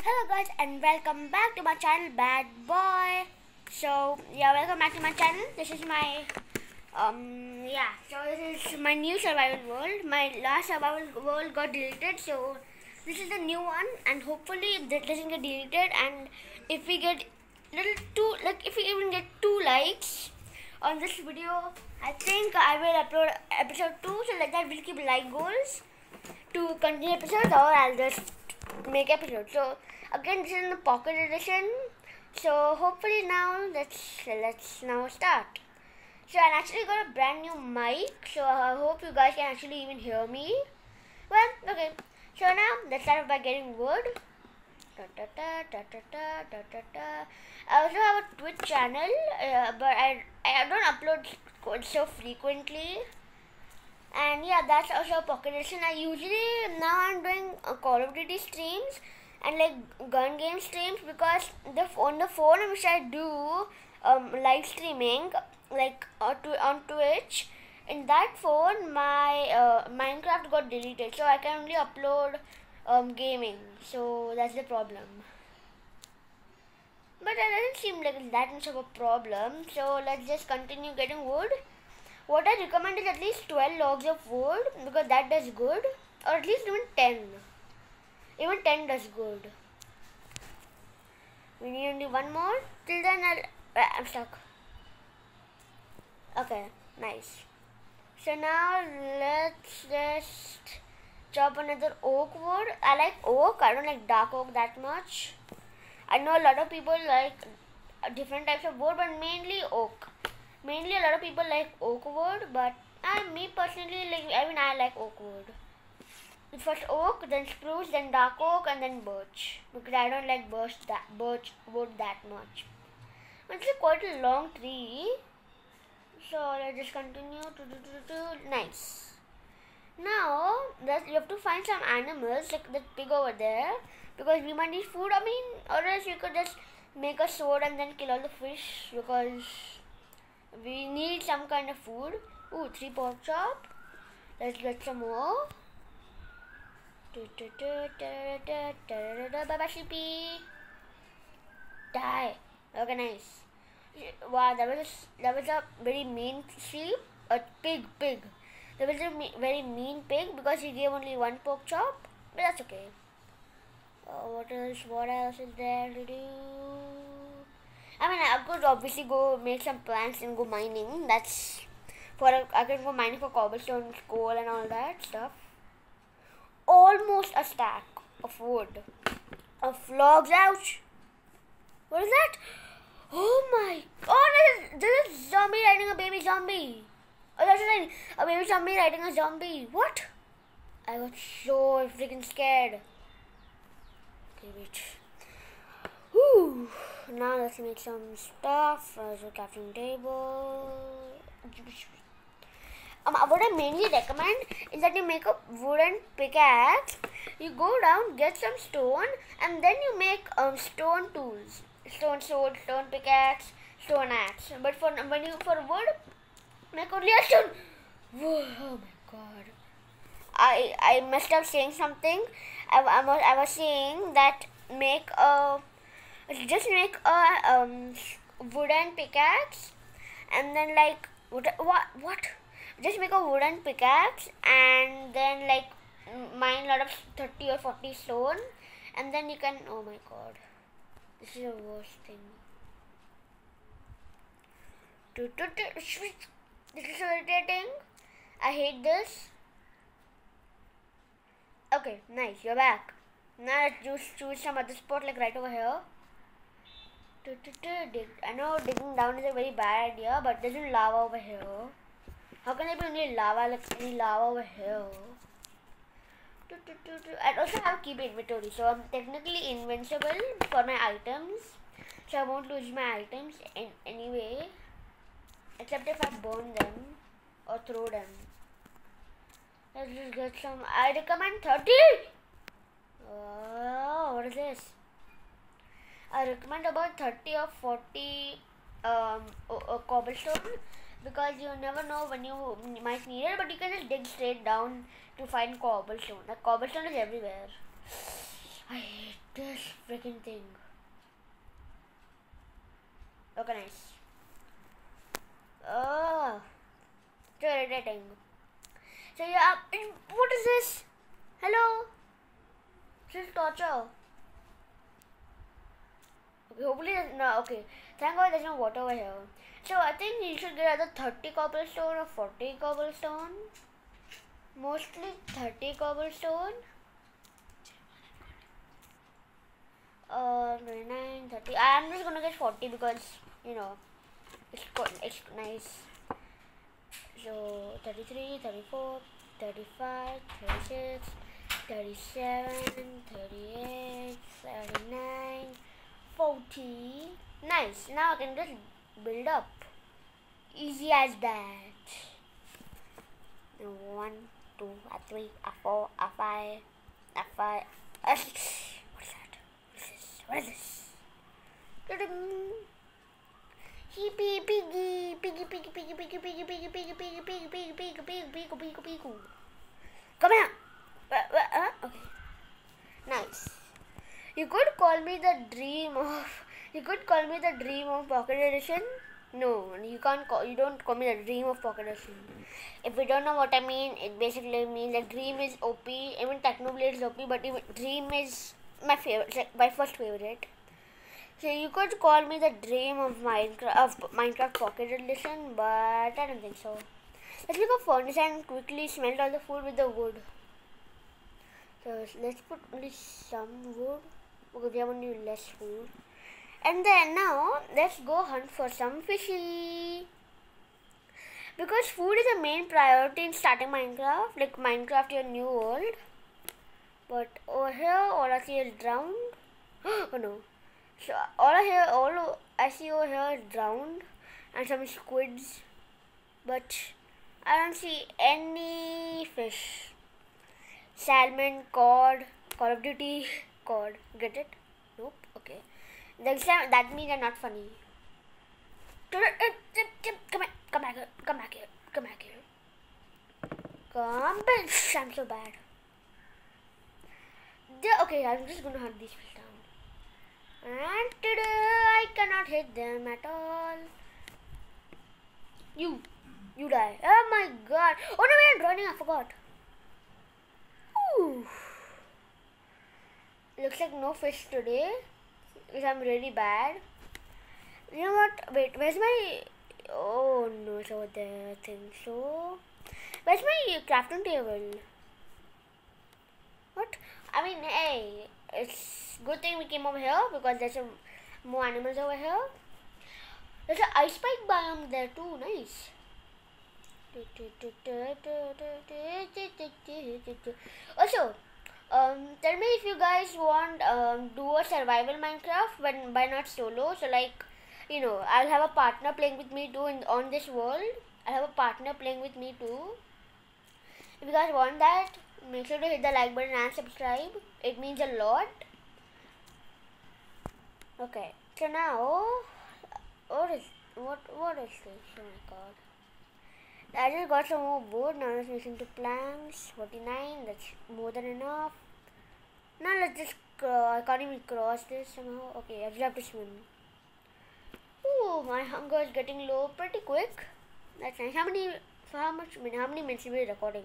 Hello guys and welcome back to my channel Bad Boy. So welcome back to my channel. This is my this is my new survival world. My last survival world got deleted, so this is the new one, and hopefully this doesn't get deleted. And if we get if we even get 2 likes on this video, I think I will upload episode 2. So like that we'll keep like goals to continue episodes, or I'll just make episodes. So again, this is in the pocket edition. So hopefully now let's now start. So I actually got a brand new mic, so I hope you guys can actually even hear me. Well, okay. So now let's start by getting wood. I also have a Twitch channel, but I don't upload code so frequently. And yeah, that's also a pocket edition. I usually now I'm doing Call of Duty streams and like gun game streams, because on the phone which I do live streaming like on Twitch, in that phone my Minecraft got deleted, so I can only upload gaming. So that's the problem. But it doesn't seem like it's that much of a problem. So let's just continue getting wood. What I recommend is at least 12 logs of wood, because that does good, or at least even 10. Even 10 does good. We need only one more. Till then I'm stuck. Okay, nice. So now let's just chop another oak wood. I like oak. I don't like dark oak that much. I know a lot of people like different types of wood, but mainly oak. Mainly a lot of people like oak wood, but me personally, I like oak wood. First oak, then spruce, then dark oak, and then birch, because I don't like birch wood that much. It's quite a long tree, so let's just continue to nice. Now you have to find some animals like that pig over there, because we might need food. Or else you could just make a sword and then kill all the fish, because we need some kind of food. Ooh, 3 pork chop. Let's get some more. Bye bye sheepy. Die. Okay, nice. Wow, that was a very mean sheep. A pig. That was a very mean pig, because he gave only 1 pork chop. But that's okay. What else is there to do? I could obviously go make some plants and go mining. I could go mining for cobblestone, coal, and all that stuff. Almost a stack of wood, of logs. Ouch! What is that? Oh my God! This is zombie riding a baby zombie. Oh, that's right. A baby zombie riding a zombie. What? I got so freaking scared. Okay, wait. Whew. Now let's make some stuff. There's a crafting table. What I mainly recommend is that you make a wooden pickaxe. You go down, get some stone, and then you make stone tools: stone sword, stone pickaxe, stone axe. But for wood, make only a stone. Whoa, oh my God! I messed up saying something. I was saying that make a wooden pickaxe, and then like what? Just make a wooden pickaxe, and then like mine a lot of 30 or 40 stone, and then you can. Oh my God, this is the worst thing. This is so irritating. I hate this. Okay, nice. You're back. Now let's choose some other spot, like right over here. I know digging down is a very bad idea, but there's no lava over here. How can there be only lava, like any lava over here? I also have keep inventory, so I'm technically invincible for my items. So I won't lose my items in any way, except if I burn them or throw them. Let's just get some. I recommend 30. Oh, what is this? I recommend about 30 or 40 cobblestone, because you never know when you might need it, but you can just dig straight down to find cobblestone. Like cobblestone is everywhere. I hate this freaking thing. Okay, nice. Oh, it's irritating. So yeah, what is this? Hello? This is torture. Okay, hopefully no. Okay, thank God there's no water over here. So I think you should get either 30 cobblestone or 40 cobblestone. Mostly 30 cobblestone. 29, 30. I'm just gonna get 40 because you know it's nice. So 33, 34, 35, 36, 37, 38, 39, 40. Nice. Now I can just build up. Easy as that. 1, 2, 3, 4, 5, 5. What is that? What is this? Piggy, piggy, piggy, piggy, piggy, piggy, piggy, piggy, piggy, piggy, piggy, piggy, piggy, piggy, piggy, piggy. Come here. Okay. Nice. You could call me the dream of. You could call me the dream of Pocket Edition. No, you can't call. You don't call me the dream of Pocket Edition. If you don't know what I mean, it basically means that dream is OP. Even Technoblade is OP, but even dream is my favorite, like my first favorite. So you could call me the dream of Minecraft Pocket Edition, but I don't think so. Let's make a furnace and quickly smelt all the food with the wood. So let's put only some wood because we have only less food. And then now let's go hunt for some fishy. Because food is the main priority in starting Minecraft, like Minecraft your new world. But over here all I see is drowned. Oh no. So all I see over here is drowned and some squids, but I don't see any fish. Salmon, cod, Call of Duty, cod. Get it? Nope. Okay. Next time that means they're not funny. Come back here. Come back here. Come back here. Come back. I'm so bad. Okay, I'm just gonna hunt these fish down. And today I cannot hit them at all. You die. Oh my god. Oh no, we are drowning. I forgot. Ooh. Looks like no fish today because I'm really bad. You know what? Wait, where's my... Oh no, it's over there, I think so. Where's my crafting table? What? I mean, hey, it's good thing we came over here because there's some more animals over here. There's an ice spike biome there too. Nice. Also, tell me if you guys want do a survival Minecraft, but by not solo. So like, you know, I'll have a partner playing with me too on this world. I'll have a partner playing with me too. If you guys want that, make sure to hit the like button and subscribe. It means a lot. Okay, so now what is this? Oh my god. I just got some more wood. Now let's make into planks. 49, that's more than enough. Now let's just I can't even cross this somehow. Okay, I just have to swim. Ooh, my hunger is getting low pretty quick. That's nice. How many minutes are we recording?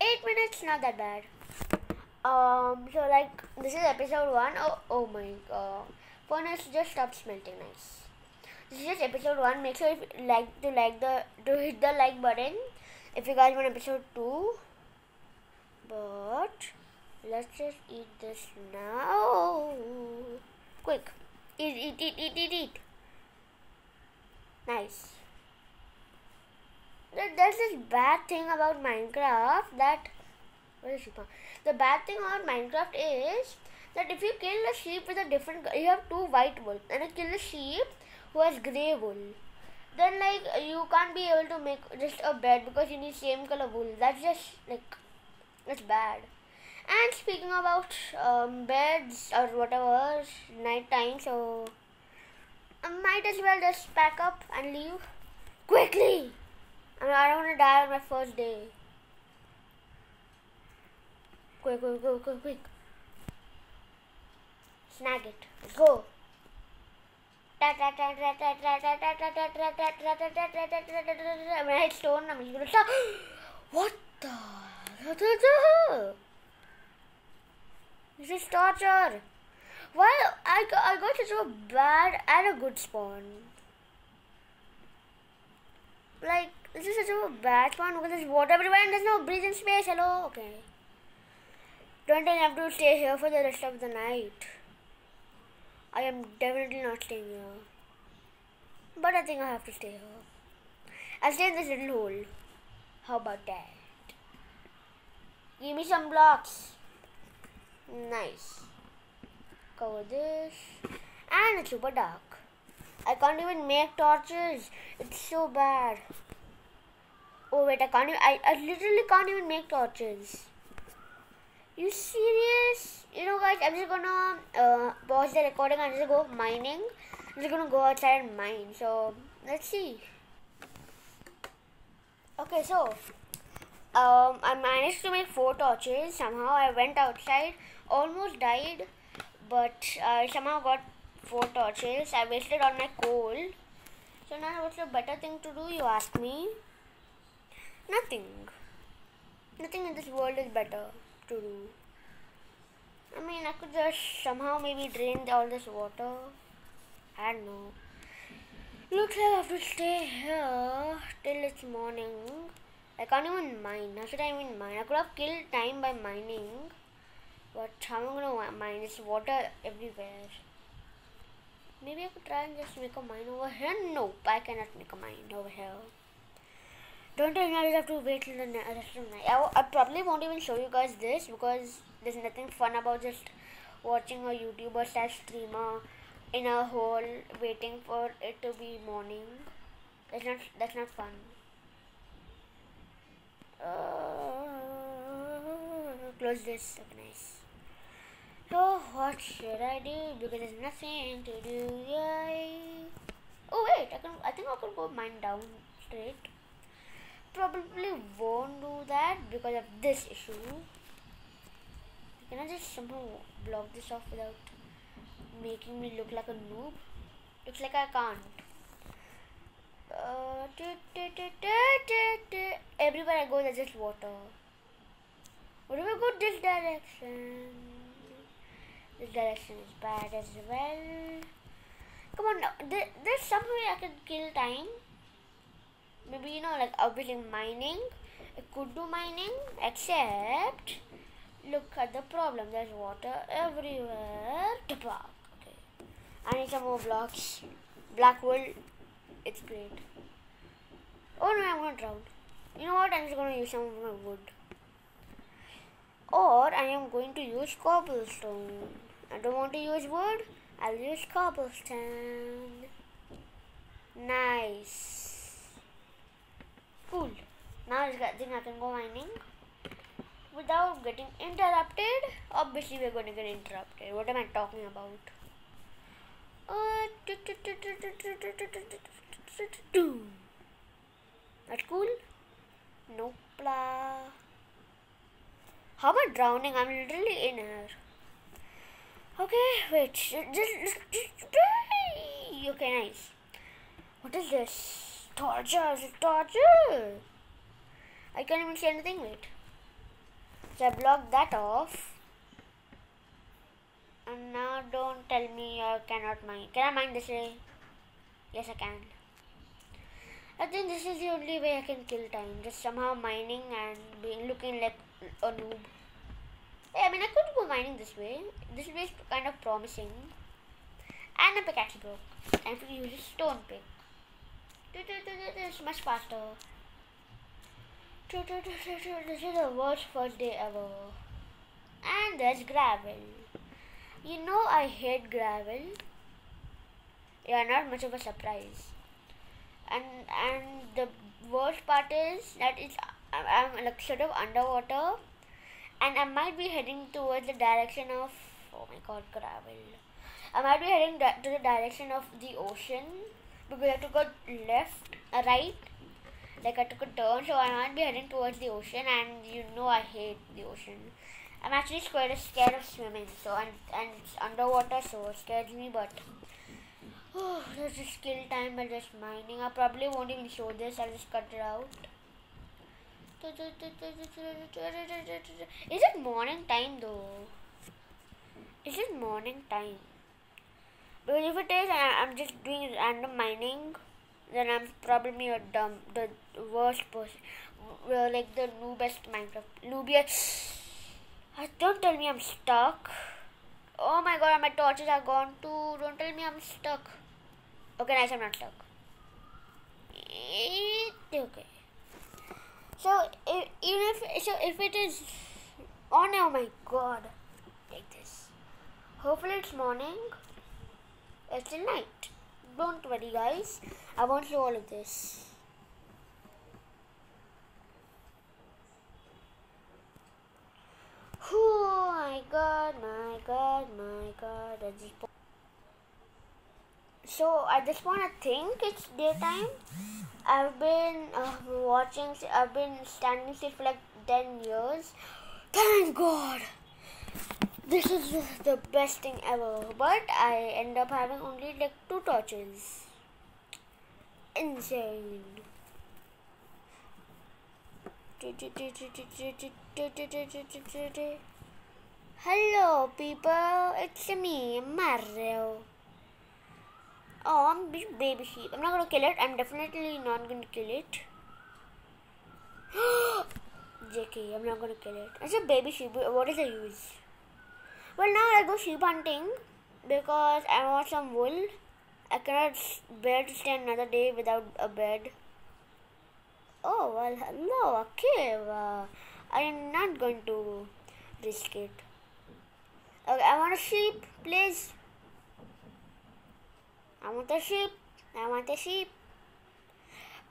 8 minutes, not that bad. So like this is episode 1. Oh my god. Furnace just stopped smelting. Nice. This is just episode 1. Make sure if you to hit the like button if you guys want episode 2. But let's just eat this now. Quick. Eat. Nice. There's this bad thing about Minecraft that... Where is she? The bad thing about Minecraft is that if you kill a sheep with a different... You have 2 white wool and you kill a sheep who has grey wool. Then like you can't be able to make just a bed because you need same color wool. That's just like... That's bad. And speaking about beds or whatever, night time, so... I might as well just pack up and leave. Quickly! I don't want to die on my first day. Quick. Snag it. Let's go. When I hit stone, I'm just gonna stop. What the? This is torture. Why I got such a bad and a good spawn. Like, this is such a bad spawn because there's water everywhere and there's no breathing space. Hello? Okay. Don't think I have to stay here for the rest of the night. I am definitely not staying here. But I think I have to stay here. I'll stay in this little hole. How about that? Give me some blocks. Nice. Cover this. And it's super dark. I can't even make torches. It's so bad. Oh wait, I literally can't even make torches. You serious? You know guys, I'm just gonna pause the recording and just go mining. I'm just gonna go outside and mine. So let's see. Okay, so I managed to make 4 torches. Somehow I went outside, almost died, but I somehow got 4 torches. I wasted all my coal. So now what's the better thing to do, you ask me? Nothing. Nothing in this world is better to do. I mean, I could just somehow maybe drain all this water. I don't know. Looks like I have to stay here till it's morning. I can't even mine. How should I even mine? I could have killed time by mining. But how am I gonna mine? There's water everywhere. Maybe I could try and just make a mine over here. Nope, I cannot make a mine over here. Don't tell me I just have to wait till the rest of the night. I probably won't even show you guys this because there's nothing fun about just watching a YouTuber / streamer in a hole waiting for it to be morning. That's not fun. Close this. Okay, nice. So what should I do? Because there's nothing to do. Yay! Oh wait, I think I could go mine down straight. Probably won't do that because of this issue. Can I just somehow block this off without making me look like a noob? Looks like I can't. Everywhere I go, there's just water. What if I go this direction? This direction is bad as well. Come on now. There's some way I can kill time. Maybe, you know, like obviously mining. I could do mining, except look at the problem. There's water everywhere. Okay. I need some more blocks. Black wool. It's great. Oh no, I'm gonna drown. You know what? I'm just gonna use some of my wood. Or I am going to use cobblestone. I don't want to use wood. I'll use cobblestone. Nice. Cool. Now I think I can go mining without getting interrupted. Obviously, we're going to get interrupted. What am I talking about? That's cool. Nope. How about drowning? I'm literally in here. Okay, wait. Just okay, nice. What is this? Torture! Torture! I can't even see anything. Wait. So I blocked that off. And now don't tell me I cannot mine. Can I mine this way? Yes, I can. I think this is the only way I can kill time. Just somehow mining and looking like a noob. Yeah, I mean, I could go mining this way. This way is kind of promising. And the pickaxe broke. Time to use a stone pick. This is much faster. This is the worst first day ever. And there's gravel. You know I hate gravel. Yeah, not much of a surprise. And the worst part is that I'm like sort of underwater, and I might be heading towards the direction of, oh my god, gravel. I might be heading to the direction of the ocean because I took a left, a right, like I took a turn, so I might be heading towards the ocean, and you know I hate the ocean. I'm actually scared of swimming, so and it's underwater, so it scares me. But oh, there's a skill time by just mining. I probably won't even show this. I'll just cut it out. Is it morning time though? Is it morning time? Because if it is, I'm just doing random mining, then I'm probably the worst person, like the noobest Minecraft noobia. Don't tell me I'm stuck. Oh my god, my torches are gone too. Don't tell me I'm stuck. Okay, nice, I'm not stuck. Okay. So if it is on, oh my god, like this. Hopefully it's morning. It's still night. Don't worry, guys. I won't show all of this. Oh my god, my god, my god. So at this point, I think it's daytime. I've been I've been standing still for like 10 years. Thank God. This is the best thing ever. But I end up having only like 2 torches. Insane. Hello people, it's me, Mario. Oh, I'm baby sheep. I'm not gonna kill it. I'm definitely not gonna kill it. JK, I'm not gonna kill it. It's a baby sheep. What is the use? Well, now I go sheep hunting because I want some wool. I cannot bear to stay another day without a bed. Oh, well, hello, a cave. I am not going to risk it. Okay, I want a sheep, please. I want a sheep. I want a sheep.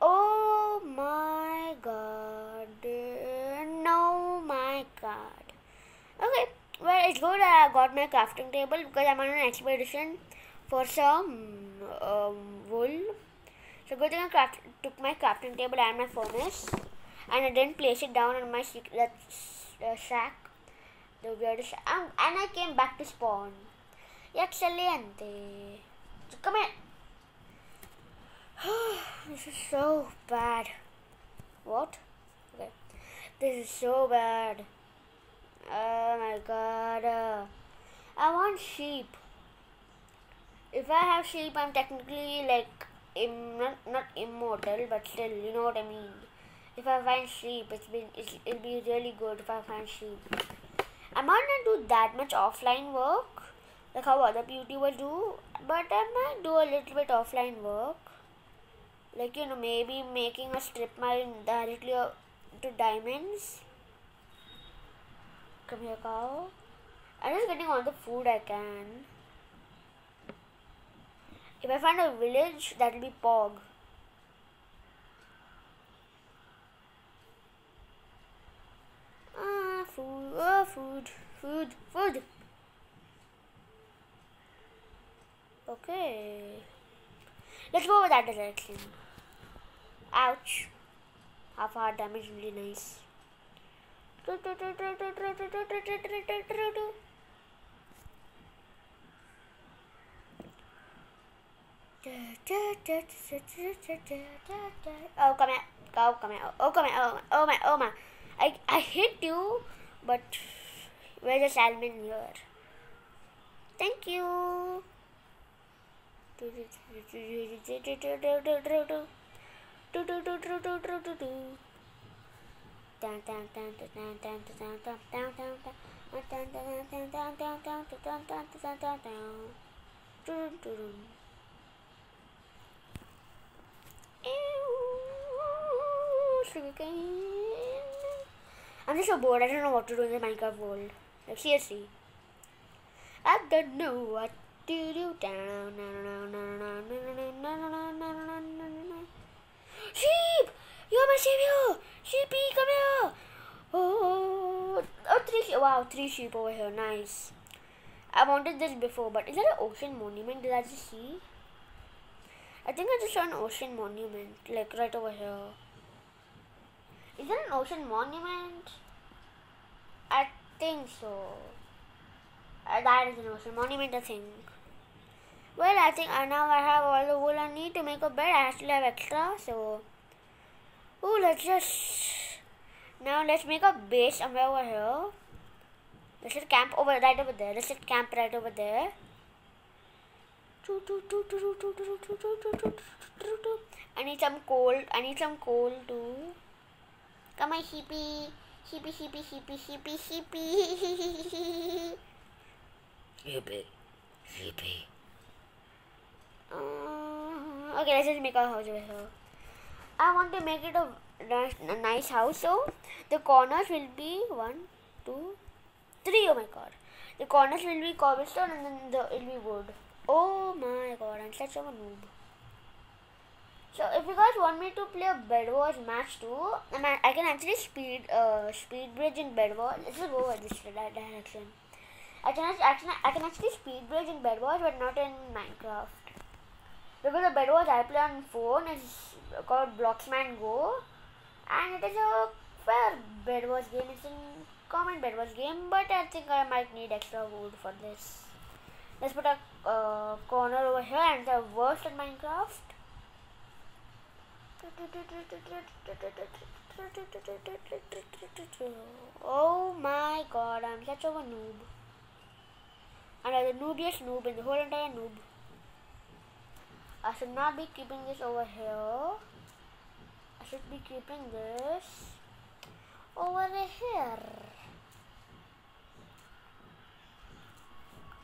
Oh my god. No, my god. Okay, well, it's good that I got my crafting table because I'm on an expedition for some wool. So good thing I took my crafting table and my furnace, and I didn't place it down on my shack, the weirdest shack. And I came back to spawn. Excelente. So come here. This is so bad. What? Okay. This is so bad. Oh my god. I want sheep. If I have sheep, I'm technically like not immortal, but still, you know what I mean. If I find sheep, it'll be really good if I find sheep. I might not do that much offline work like how other YouTubers do, but I might do a little bit offline work, like, you know, maybe making a strip mine directly to diamonds. Come here, cow. I'm just getting all the food I can. If I find a village, that'll be Pog. Food. Okay. Let's go over that direction. Ouch. Half heart damage, really nice. Oh, come here. Oh, come here. Oh, come here. Oh my. I hit you, but where's the salmon here? Thank you. I'm just so bored. I don't know what to do in the Minecraft world. Like, seriously. I don't know what to do. Sheep! You're my savior! Sheepy, come here! Oh, 3 sheep. Wow, 3 sheep over here. Nice. I wanted this before, but is that an ocean monument? Did I just see? I think I just saw an ocean monument, like right over here. Is there an ocean monument at think so. That is the most monumental thing. Well, I think now I have all the wool I need to make a bed. I actually have extra, so... Ooh, let's make a base somewhere over here. Let's set camp right over there. Let's set camp right over there. I need some coal. Too. Come on, sheepy. Sheepy. Okay, let's just make our house over here. I want to make it a nice house, so the corners will be 1, 2, 3. Oh my god. The corners will be cobblestone and then it will be wood. Oh my god, I'm such a noob. So if you guys want me to play a Bed Wars match too, I can actually speed bridge in Bed Wars. Let's just go over this direction. I can actually speed bridge in Bed Wars, but not in Minecraft. Because the Bed Wars I play on phone is called Bloxman Go, and it is a fair Bed Wars game. It's a common Bed Wars game, but I think I might need extra wood for this. Let's put a corner over here and the worst in Minecraft. Oh my god, I'm such a noob. And I'm the noobiest noob in the whole entire noob. I should not be keeping this over here. I should be keeping this over here.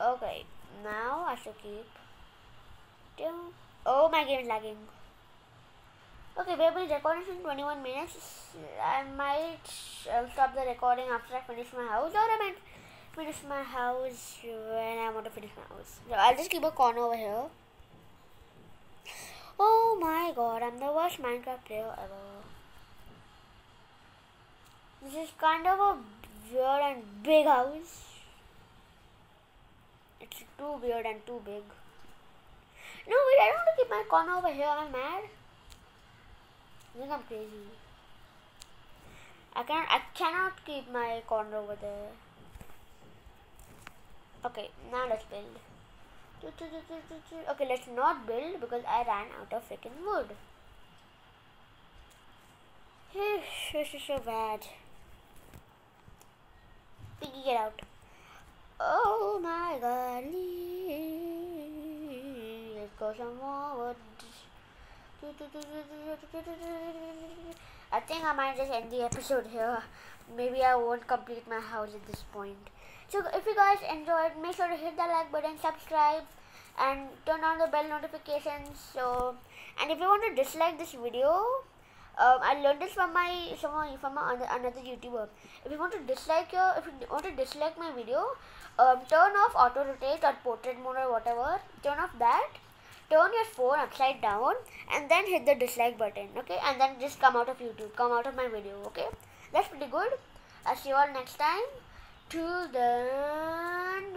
Okay, now I should keep. Oh, my game is lagging. Okay, we have been recording for 21 minutes. I might stop the recording after I finish my house, or I might finish my house when I want to finish my house. So I'll just keep a corner over here. Oh my god, I'm the worst Minecraft player ever. This is kind of a weird and big house. It's too weird and too big. No, wait, I don't want to keep my corner over here. Am I mad? I think I'm crazy. I cannot keep my corner over there. Okay, now let's build. Okay, let's not build because I ran out of freaking wood. This is so bad. Piggy, get out. Oh my god. Let's go some more wood. I think I might just end the episode here. Maybe I won't complete my house at this point. So if you guys enjoyed, make sure to hit the like button, subscribe, and turn on the bell notifications. So, and if you want to dislike this video, I learned this from another YouTuber. If you want to dislike my video, turn off auto rotate or portrait mode or whatever. Turn off that. Turn your phone upside down and then hit the dislike button, okay? And then just come out of YouTube, come out of my video, okay? That's pretty good. I'll see you all next time. Till then.